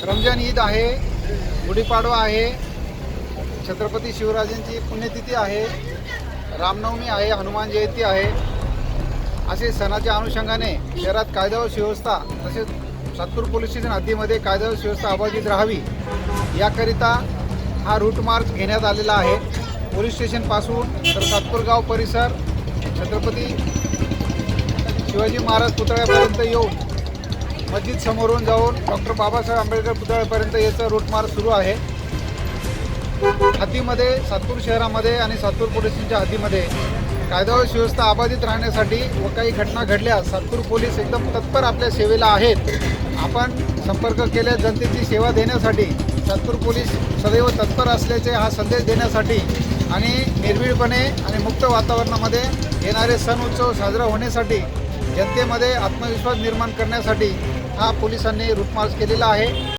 रमजान ईद आहे, गुढीपाडवा आहे, छत्रपती शिवराजांची पुण्यतिथी आहे, रामनवमी आहे, हनुमान जयंती आहे. असे सणाच्या अनुषंगाने शहरात कायदा व सुव्यवस्था तसेच सातपूर पोलीस स्टेशन हद्दीमध्ये कायदा व सुव्यवस्था अबाधित राहावी याकरिता हा रूट मार्च घेण्यात आलेला आहे. पोलीस स्टेशनपासून तर सातपूर गाव परिसर छत्रपती शिवाजी महाराज पुतळ्यापर्यंत येऊन मस्जिद समोरून जाऊन डॉक्टर बाबासाहेब आंबेडकर पुतळ्यापर्यंत याचा रूट मार्च सुरू आहे. हद्दीमध्ये सातपूर शहरामध्ये आणि सातपूर पोलीस स्टेशनच्या हद्दीमध्ये कायदा व सुव्यवस्था अबाधित राहण्यासाठी व काही घटना घडल्यास सातपूर पोलीस एकदम तत्पर आपल्या सेवेला आहेत. आपण संपर्क केल्यास जनतेची सेवा देण्यासाठी सातपूर पोलीस सदैव तत्पर असल्याचे हा संदेश देण्यासाठी आणि निर्भीडपणे आणि मुक्त वातावरणामध्ये येणारे सण उत्सव साजरा होण्यासाठी जनतेमध्ये आत्मविश्वास निर्माण करण्यासाठी हा पोलिसांनी रूट मार्च केलेला आहे.